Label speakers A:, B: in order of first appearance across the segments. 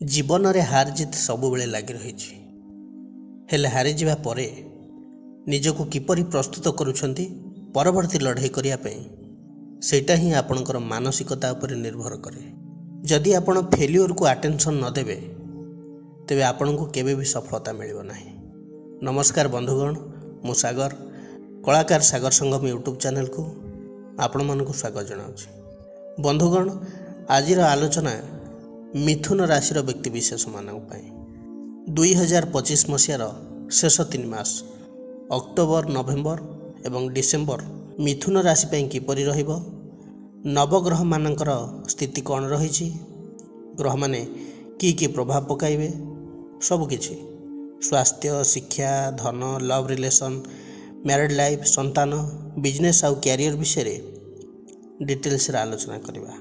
A: जीवन रे हार जीत सबुबले लगी रही हेले हारीजा पर निजक किपरि प्रस्तुत करुछंती परवर्ती लड़ाई करने सेटा ही आपणकर मानसिकता उपर निर्भर करे। जदि आपण फेल्योर को अटेंशन न देबे तेबे आपण को केबे भी सफलता मिलिबो नाही। नमस्कार बंधुगण, मु सागर कलाकार सागर संगम यूट्यूब चैनल को आपण मानक स्वागत जनाऊँ। बंधुगण, आजिर आलोचना मिथुन राशि व्यक्तिविशेष मानक 2025 मसीहार शेष 3 मास अक्टोबर, नवेम्बर एवं डिसेम्बर मिथुन राशि ପାଇଁ किपरि रहिबो, नवग्रह मानकर स्थिति कौन रही, ग्रह माने की प्रभाव पकाइबे, सबकिछि स्वास्थ्य, शिक्षा, धन, लव रिलेशन, मैरिड लाइफ, संतान, बिजनेस आउ कैरियर विषय डिटेल्स आलोचना करवा।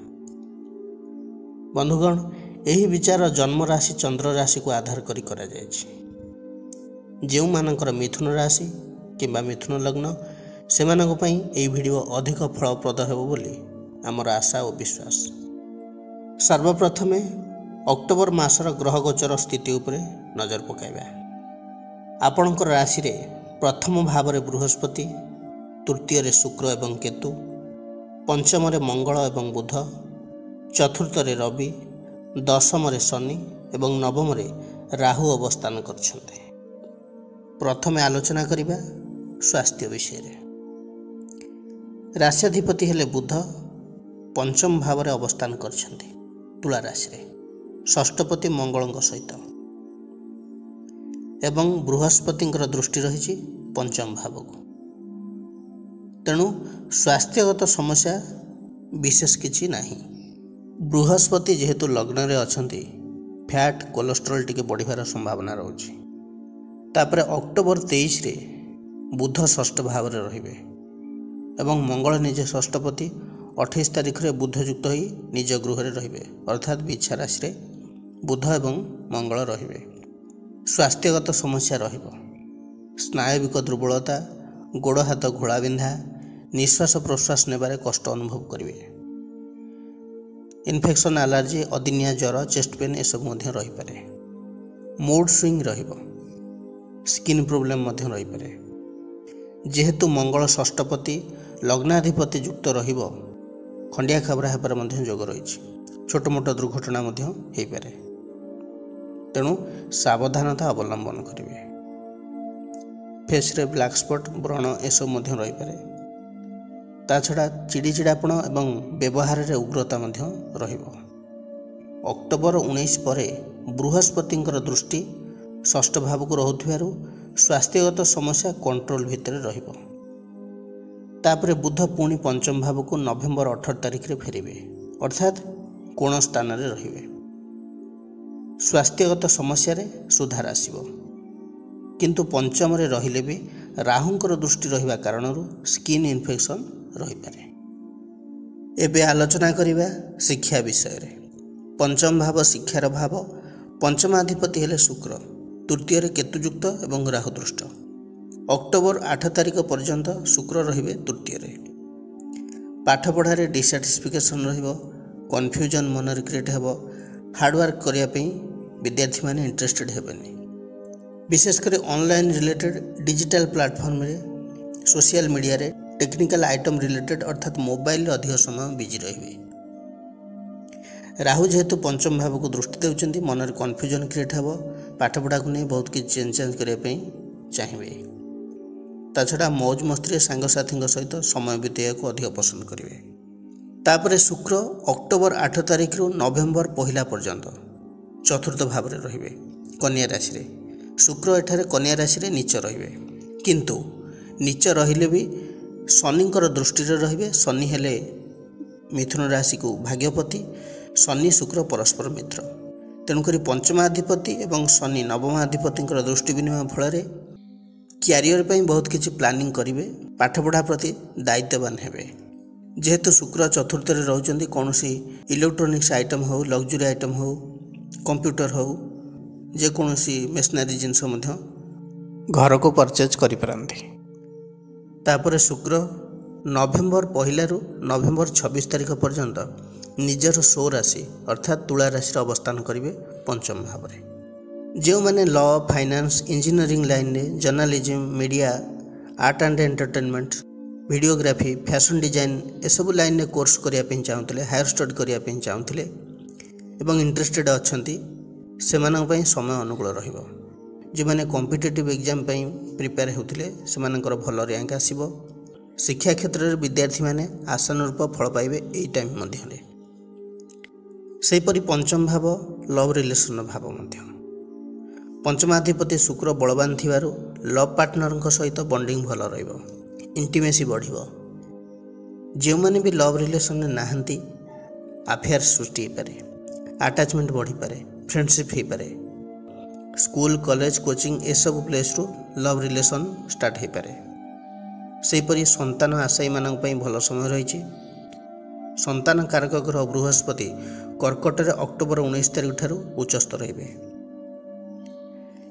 A: बंधुगण, यही विचार जन्म राशि चंद्र राशि को आधार करी करा जायछि। जेउ मानकर मिथुन राशि किंबा मिथुन लग्न सेमानक पई एही वीडियो अधिक फलप्रद हेबो बोली आमर आशा और विश्वास। सर्वप्रथमे अक्टोबर मासर ग्रह गोचर स्थिति उपरे नजर पकाइबा। आपणकर राशि रे प्रथम भाव रे बृहस्पति, तृतीय रे शुक्र एवं केतु, पंचम रे मंगल एवं बुध, चतुर्थ रे रवि, दशम रे शनि एवं नवम रे राहु अवस्थान करछन्ते। प्रथमे आलोचना करिबा स्वास्थ्य विषय रे। राष्ट्राधिपति हेले बुध पंचम भाव रे अवस्थान करछन्ते तुला राशि रे, षष्ठपति मंगलଙ୍କ सहित एवं बृहस्पतिଙ୍କର दृष्टि रही पंचम भाव को। तेणु स्वास्थ्यगत समस्या विशेष किछि नाही। बृहस्पति जेहेतु लग्न रे अछंती, फैट कोलेस्ट्रोल टिके बढ़िबार संभावना रहउछि। तापर अक्टोबर 23 रे बुध षष्ठ भाव रे रहिबे एवं मंगल निज षष्ठपति 28 तारिख रे बुध युक्त होई निज गृह रे रहिबे, अर्थात बिच्छा राशि रे बुध एवं मंगल रहिबे। स्वास्थ्यगत समस्या रहिबो, स्नायविक दुर्बलता, गोड़ हाथ घोड़ा बिंधा, निश्वास प्रश्वास नेबारे कष्ट अनुभव करिवे। इन्फेक्शन, एलर्जी, अदिनिया ज्वर, चेस्ट पेन एसबू रही पारे। मूड स्विंग रहिबो, स्किन प्रोब्लेम रही पारे। जेहेतु मंगल षष्ठपति लग्नाधिपति युक्त रहिबो, खंडिया खाबरा हेबार जोग रही, छोट मोट दुर्घटना हो पारे। तेणु सावधानता अवलंबन करेंगे। फेस रे ब्लैक स्पॉट, व्रण एसब रही पारे। ता छड़ा चिड़चिड़ापण एवं व्यवहार रे उग्रता रहिबो। अक्टोबर 19 परे बृहस्पतिଙ୍କର दृष्टि षष्ठ भाव को रहुथिबारु स्वास्थ्यगत समस्या कंट्रोल भितर रहिबो। तापरे बुध पुणी पंचम भाव को नवेम्बर 18 तारिख रे फेरिबे, अर्थात कोण स्थान रे रहिबे। स्वास्थ्यगत समस्या रे सुधार आसीबो, किंतु पंचम रे रहिले भी राहुंकर दृष्टि रहिबा कारणरू स्किन इन्फेक्शन रही पारे। एबे आलोचना करिबा शिक्षा विषय रे। पंचम भाव शिक्षार भाव, पंचमाधिपति हेले शुक्र, तृतीय रे केतुयुक्त एवं राहु दृष्ट। अक्टोबर 8 तारिख पर्यंत शुक्र रहिबे तृतीय रे। पाठ पढ़ा रे डिसैटिस्फिकेशन रहिबो, कन्फ्यूजन मन रे क्रिएट हेबो, हार्डवर्क करिया पई विद्यार्थी माने इंटरेस्टेड हेबेनी। विशेष कर ऑनलाइन रिलेटेड डिजिटल प्लेटफॉर्म रे, सोशल मीडिया रे, टेक्निकल आइटम रिलेटेड अर्थात मोबाइल अधिक समय बिजी रहिबे। राहु जेहेतु पंचम भाव को दृष्टि देउचंती, मन रे कन्फ्यूजन क्रिएट हेबो, पाठ पढ़ा को नहीं बहुत किछ चेंज करिया पई चाहिबे। ता छड़ा मौज मस्ती सांग साथी सहित समय बिताइया को अधिक पसंद करेंगे। तापरे शुक्र अक्टोबर 8 तारिख रु नवेम्बर 1 पर्यंत चतुर्थ भाव रे रहिबे कन्या राशि रे। शुक्र एठारे कन्या राशि रे नीच रहिबे, किंतु नीच रहिले भी शनिଙ୍କର दृष्टि रहिबे। शनि हेले मिथुन राशि को भाग्यपति, शनि शुक्र परस्पर मित्र। तेणुकरी पंचमाधिपति एवं शनि नवमाधिपति दृष्टि विनिमय फल क्यारियर पे बहुत किसी प्लानिंग करेंगे, पाठपढ़ा प्रति दायित्ववान हेबे। जेहेतु शुक्र चतुर्थ रे रहउचंती, कौन सी इलेक्ट्रोनिक्स आइटम हो, लग्जरी आइटम हो, कंप्यूटर हो, जेकोसी मेसनारी जिनस घर को परचेज करि पारंती। तापर शुक्र नवेम्बर 1 रु नवेम्बर 26 तारिख पर्यंत निजर 16 राशि अर्थात तुला राशि अवस्थान करेंगे। पंचम भाव रे जो मैंने लॉ फाइनेंस इंजीनियरिंग लाइन में journalism media art and entertainment videography fashion design ए सब लाइन में कोर्स करने चाहूँगे हायर स्टडी करने चाहूँगे एवं इंटरेस्टेड अच्छी से समय अनुकूल रहिबो जो मैंने कॉम्पिटिटिव एग्जाम प्रिपेयर होते से भल रैंक आसो शिक्षा क्षेत्र में विद्यार्थी मैंने आशानुरूप फल पाइबे यही टाइम मध्य सेपरी पंचम भाव लव रिलेशन भाव मध्य पंचमाधिपति शुक्र बलवान थिबारु लव पार्टनर सहित बॉन्डिंग भल रहिबो इंटीमेसी बढ़िबो जो मैंने भी लव रिलेशन में नाहंती अफेयर सृष्टि हो पारे अटैचमेंट बढ़ी पारे फ्रेंडशिप हो पारे स्कूल कॉलेज कोचिंग ए सब प्लेस रु लव रिलेशन स्टार्ट हो पारे सेपरी संतान आशायी मानक पई भल समय रही संतान कारक ग्रह बृहस्पति कर्कट रे अक्टोबर 19 तारिख ठारू उच्चस्थ रहिबे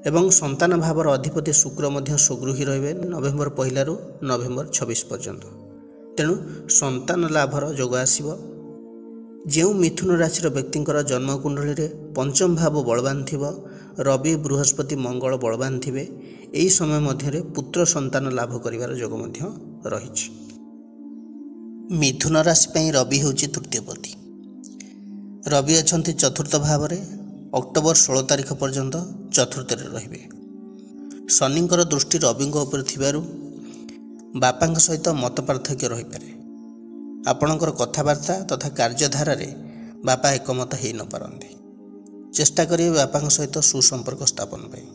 A: एवं संतान भावर अधिपति शुक्र मध्य सुगृही रहिबे नवेम्बर 1 रु नवेम्बर 26 पर्यंत तेणु संतान लाभर जोग आसिबो जो मिथुन राशि व्यक्तिर जन्मकुंडली रे पंचम भाव बलवान थिबो रवि बृहस्पति मंगल बलवान थिबे यही समय मध्य पुत्र संतान लाभ करिवार जोग मध्य रहिछि। मिथुन राशि पई रवि होछि तृतीयपति रवि अछंती चतुर्थ भाव रे अक्टोबर 16 तारिख पर्यंत चतुर्थ रे रहिबे शनिंकर दृष्टि रविंग उपर थिबारु बापांक सहित मत पार्थक्य रहि पारे आपणकर कथबार्ता तथा कार्यधारा रे बापा एकमत हो न पारंती चेष्टा करिए बापा सहित सुसंपर्क स्थापन पाई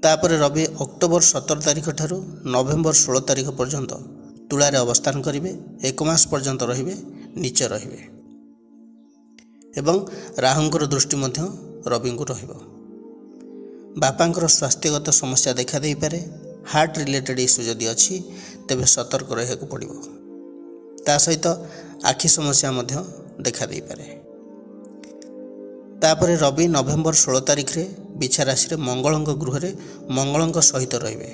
A: तापर रवि अक्टोबर 17 तारिख ठारू नवेम्बर 16 तारिख पर्यंत तुला रे अवस्थान करिवे एक मास पर्यंत रहिबे नीच रहिबे एवं राहुंकर दृष्टि मध्य रवि को रहिबो बापांकर स्वास्थ्यगत समस्या देखा दे पारे हार्ट रिलेटेड इश्यू जदि अछि तेबे सतर्क रहय को पड़िबो ता सहित आखि समस्या मध्य देखा दे पारे तापरे रवि नवेम्बर 16 तारिख रे बिछा राशि रे मंगलंक गृह रे मंगलंक सहित रहिबे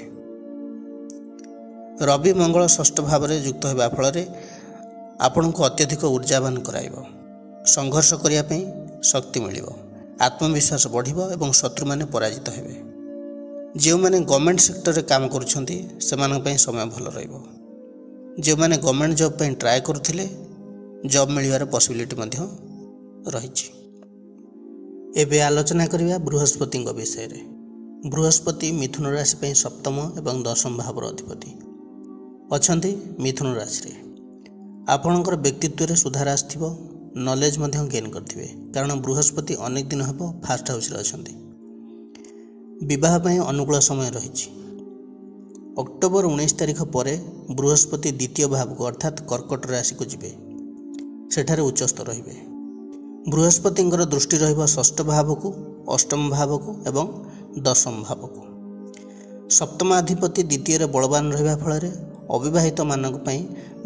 A: रवि मंगल षष्ठ भाव रे युक्त हेबा फल रे आपन को अत्यधिक ऊर्जावान कराइबो संघर्ष करिया पई शक्ति मिलिबो आत्मविश्वास बढ़िबो एवं शत्रु माने पराजित हेबे जो माने गवर्नमेंट सेक्टर रे काम करूछंती सेमान पई समय भल रहिबो जो माने गवर्नमेंट जॉब पई ट्राई करूथिले जॉब मिलिबार पॉसिबिलिटी मध्य रहिछि। एबे आलोचना करिया बृहस्पति विषय रे बृहस्पति मिथुन राशि पई सप्तम एवं दशम भावर अधिपति अछंती मिथुन राशि रे आपणकर व्यक्तित्व रे सुधार आस्थिबो नॉलेज मध्य गेन करथिबे कारण बृहस्पति अनेक दिन हबो फास्ट हाउस रे अछंती विवाह पई अनुकूल समय रहिछि अक्टोबर 19 तारिख परे बृहस्पति द्वितीय भाव को अर्थात कर्कट राशि को जिबे सेठारे उच्चस्थ रहिबे बृहस्पति दृष्टि रहिबा षष्ठ भाव को अष्टम भाव को एवं दशम भाव को सप्तमाधिपति द्वितीय रे बलवान रहिबा फल रे अविवाहित मानक पई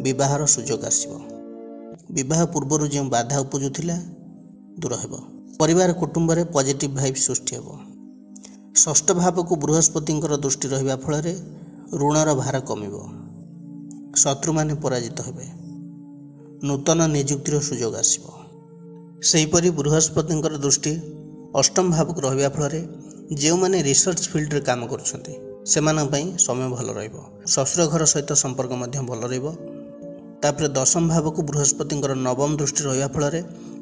A: विवाहर सुजोग आसीबो विवाह पूर्व जो बाधा उपजुथिला दूर हेबो परिवार कुटुंब रे पॉजिटिव वाइब सृष्टि हेबो षष्ठ भाव को बृहस्पति दृष्टि रहिबा फल रे ऋणर भार कमिबो शत्रु माने पराजित हेबे नूतन नियुक्तिर सुजोग आसीबो सेहीपरि बृहस्पति दृष्टि अष्टम भाव को रहिबा फल रे जो माने रिसर्च फील्ड रे काम करूछंती सेमान पई समय भल रहिबो ससुर घर सहित संपर्क मध्य भल रहिबो तापर दशम भाव को बृहस्पति नवम दृष्टि रहिबा फल रे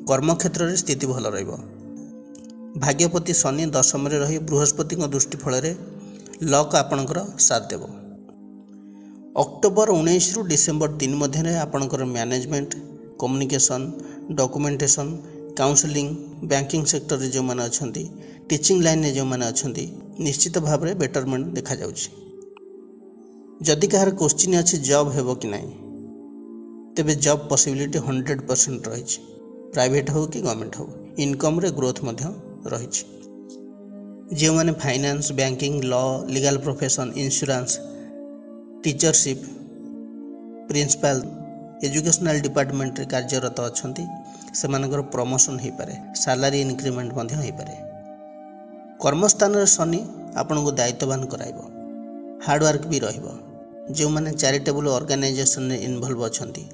A: कर्म क्षेत्र रे स्थिति भल रहिबो भाग्यपति शनि दशम रे रही बृहस्पति दृष्टि फल रे लक आपणकर साथ देव अक्टोबर 19 रु डिसेम्बर 3 मध्य आपणकर management communication documentation counselling banking sector रे जो माने अछंती टीचिंग लाइन में जो माने अछंती निश्चित भाव में बेटरमेंट देखा जाउछि जदि कहार क्वेश्चन अछि जॉब हेबो कि नाही तेबे जॉब पॉसिबिलिटी 100% रही प्राइवेट हो कि गवर्नमेंट हो इनकम रे ग्रोथ मध्य रही जो माने finance banking law legal profession insurance teachership principal educational department रे कार्यरत अछंती सेमानकर प्रमोशन हो पारे सैलरी इंक्रीमेंट मध्य हो पारे कर्मस्थान रे शनि आपन को दायित्ववान कराइबो हार्डवर्क भी रहिबो जो माने चैरिटेबल ऑर्गेनाइजेशन रे इन्वॉल्व अछंती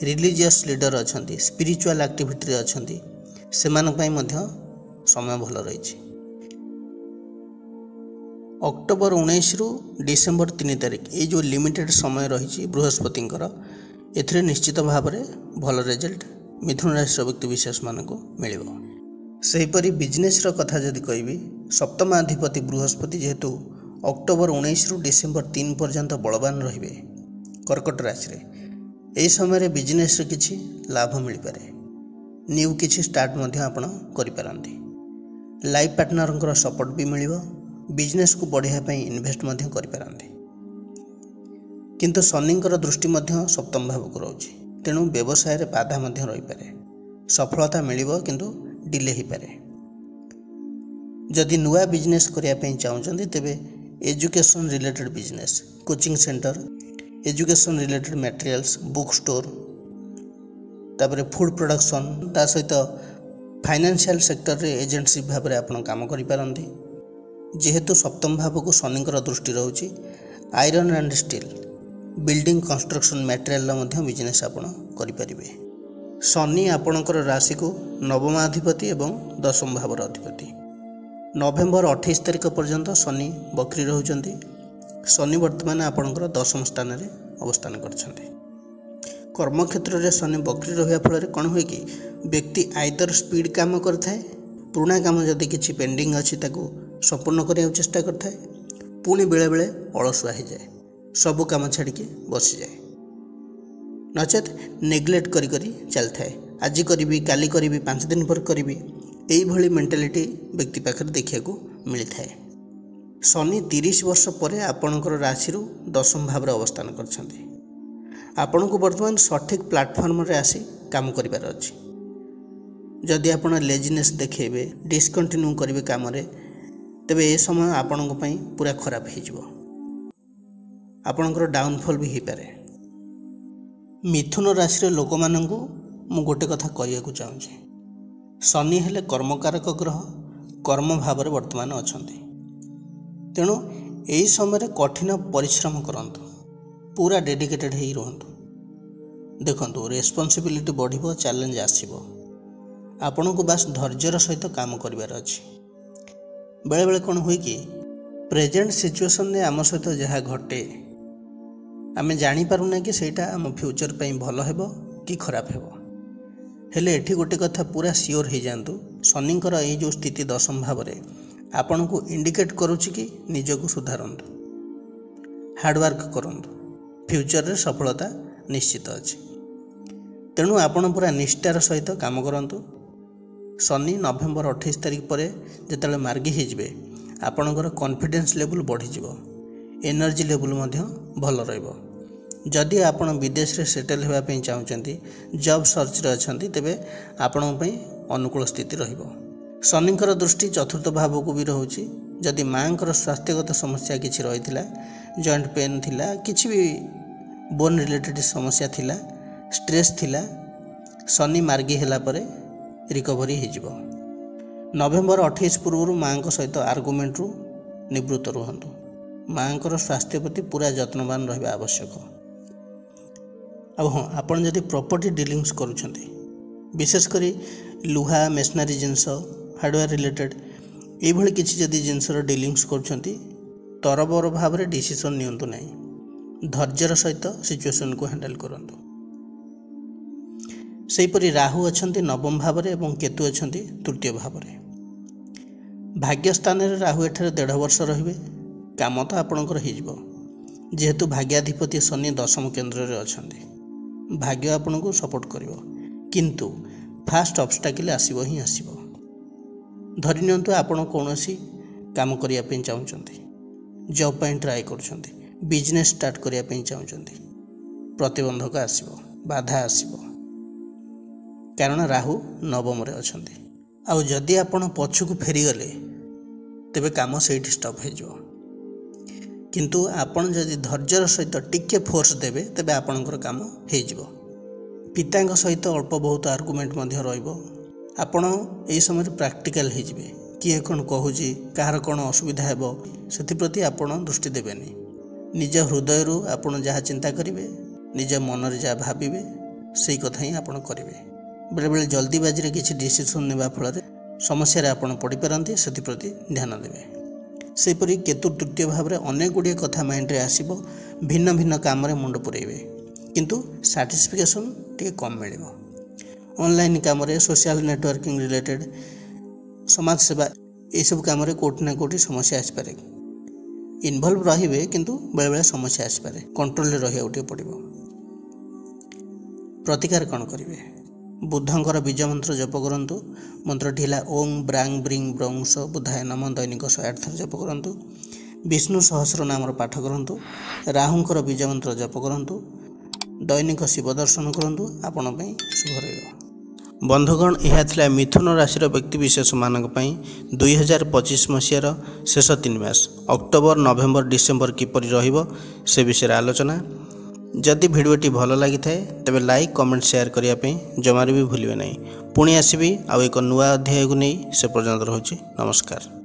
A: रिलीजियस लीडर अछंती स्पिरिचुअल एक्टिविटी रे अछंती सेमान पई मध्य समय भल रही। अक्टोबर 19 रु डिसेम्बर 3 तारिख ये जो लिमिटेड समय रही बृहस्पति ए निश्चित भाव में भल रिजल्ट मिथुन राशि व्यक्ति विशेष मान मिल। सेहीपरि बिजनेस कथा जदि कहि सप्तमाधिपति बृहस्पति जेहेतु अक्टोबर 19 रु डिसेम्बर 3 पर्यंत बलवान रे कर्कट राशि यही समय बिजनेस किछि लाभ मिल पारे। न्यू किछि स्टार्ट आपण करिपारंती। लाइफ पार्टनर सपोर्ट भी मिल। बिजनेस को बढ़ाई इन्वेस्ट करिपारंती। किंतु शनिंकर दृष्टि सप्तम भाव को रोचे तेणु व्यवसाय रे बाधा रही पारे। सफलता मिल किंतु डिले हो पारे। जदि नुआ बिजनेस करने चाहते तेबे education related business coaching centre education related materials book store तापर फूड प्रोडक्शन ता सहित फाइनेंशियल सेक्टर रे एजेंटशिप भाव में आप काम करिपारंती। जेहेतु सप्तम भाव को शनिकर दृष्टि रोचे iron and steel building construction material business आप करें। शनि आपणकर राशि को नवमाधिपति एवं दशम भावर अधिपति। नवेम्बर 28 तारिख पर्यंत शनि बकरी रहउचंती। शनि वर्तमान आपणकर दशम स्थान में अवस्थान करछंती। कर्मक्षेत्र में शनि बकरी रहा फल कौन हुए कि व्यक्ति आइदर स्पीड काम करता पुराना काम जदि किसी पेंडिंग अच्छी संपूर्ण करने चेष्टा करता पुणी बेले बेले अलसुआ हो जाए सबू काम छाड़ी बसी जाए नचेत नेग्लेक्ट करी चलता है। आज करी काली करी 5 दिन पर करी यही मेंटालिटी व्यक्ति पाखे देखा मिलता है। शनि 30 वर्ष पर आपणकर राशि दशम भाव अवस्थान करछंती। आपण को वर्तमान सठिक प्लाटफर्म रे आसी काम करिबार अछि। जदि आपण लेजिनेस देखेबे डिस्कंटिन्यू करिवे काम रे तेबे ए समय आपण को पई पूरा खराब हो जिवो। आपणकर डाउनफॉल भी हो पारे। मिथुन राशि लोक मानू मु गोटे कथा कहू चाहूँगी। शनि हेले कर्मकारक ग्रह कर्म भाव में वर्तमान अछंती। तेणु यही समय कठिन परिश्रम करंतु पूरा डेडिकेटेड ही रुहंतु। देखंतु रेस्पॉन्सिबिलिटी बढ़िबो चैलेंज आसीबो। आपण को बास धैर्यर सहित काम करिवार अछि। बेले बेले कौन हुए कि प्रेजेंट सिचुएशन ने आम सहित जहाँ घटे आमे जानी पारुना कि सेटा आम फ्यूचर पे भल हेबो कि खराब हेबो। हेले एठी गोटे कथा पूरा सियोर हो जातु शनिंकर ये जो स्थिति दशम भाव में आपण को इंडिकेट करुच्ची कि निजको सुधारतु हार्डवर्क करंतु फ्यूचर रे सफलता निश्चित अछि। तेणु आपण पूरा निष्ठार सहित काम करंतु। शनि नवेम्बर 28 तारिख पर जिते मार्गी हो आपणकर कॉन्फिडेंस लेवल बढ़ीज एनर्जी लेवल भल रहिबो। जदि आपण विदेश रे सेटल होगापी चाहते जॉब सर्च रे अछंती तेबे आपण अनुकूल स्थिति रहिबो। शनिंकर दृष्टि चतुर्थ भाव को भी रोचे। जदि माँकर स्वास्थ्यगत समस्या किसी रही जॉइंट पेन थिला किसी भी बोन रिलेटेड समस्या थिला स्ट्रेस थिला शनि मार्गी होला परे रिकवरी हो। नवेम्बर 28 पूर्व माँ सहित आर्गुमेंट रु निवृत्त रुहंतु। माँकर स्वास्थ्य प्रति पूरा जत्नवान रहा आवश्यक। अब हाँ आपन जदि प्रॉपर्टी डीलिंग्स करुछंती विशेषकर लुहा मेसनारी जिनस हार्डवेयर रिलेटेड ये किसी जदि जिनसर डीलिंग्स करुछंती तरबर भाव में डिसीजन नियंतु नहीं। धैर्यर सहित सिचुएशन को हैंडल करंतु। सेहीपरि राहु अछंती नवम भाव में एवं केतु अछंती तृतीय भाव में। भाग्य स्थान में राहु एठारे 1.5 वर्ष रहिबे। काम तो आपणकर हो जेहेतु भाग्याधिपति शनि दशम केन्द्र में अछंती भाग्य आपन को सपोर्ट करिवो किंतु फास्ट ऑब्स्टेकल आसीबो ही आसीबो। धरि नियंतु आपण कोनोसी काम करिया पे चाहउचंती जॉब पे ट्राई करूछंती बिजनेस स्टार्ट करिया पे चाहउचंती प्रतिबंधक आसीबो बाधा आसीबो कारण राहु नवम रे अछंती। आ जदि आपण पछकु फेरी गले तेबे काम सेठी स्टॉप हो जिवो। किंतु आपण जदि धैर्यर सहित टिके फोर्स देबे तेबे आपणकर काम हो जिवो। पिता सहित अल्प बहुत आर्गुमेंट रहिबो। आपण एही समय प्रैक्टिकल हो जिवे किए कौन कहूँ कहार कौन असुविधा हेबो सेप्रति आपण दृष्टि देबेनी। निज हृदय रु आपण जहाँ चिंता करेंगे निज मन रे जहाँ भाविबे सेही कथा ही आपण करेंगे। बेले बेले जल्दीबाजी किसी डिसीजन नेबा फल समस्या आपण पड़ पारती से ध्यान देवे। सेपरी केतु तृतीय भाव में अनेक गुड़िए कथा माइंड रे आसीबो, भिन्न भिन्न काम रे मुंड पुरेबे किंतु सैटिस्फैक्शन टे कम मिलिबो। ऑनलाइन काम रे सोशल नेटवर्किंग रिलेटेड समाज सेवा ये सब काम रे कोठी ना कोठी समस्या आसी पारे, इन्वॉल्व रहिबे किंतु बेले बेले समस्या आसी पारे, कंट्रोल रे रहिया उठे पड़िबो। प्रतिकार कौन करेंगे? बुद्धंकर बीज मंत्र जप करंतु। मंत्रटी है ओं ब्रांग ब्रिंग ब्रंश बुधाय नम, दैनिक 108 थर जप करंतु। विष्णु सहस्र नाम पाठ करंतु। राहुंकर बीज मंत्र जप करंतु। दैनिक शिव दर्शन करंतु, आपण पई शुभ रहइबो। बंधुगण, यह थिला मिथुन राशि व्यक्ति विशेष मानक पई 2025 मसीहार शेष 3 मास अक्टोबर नवेम्बर डिसेम्बर किपरि रहिबो से विषय आलोचना। जदि भिडियोटी भल लगी थाए तेबे लाइक कमेंट शेयर करने जमार भी भूलिए नहीं। पुणी आसबि आउ एक नुआ अध्याय को नहीं, से पर्यंत रहुछि। नमस्कार।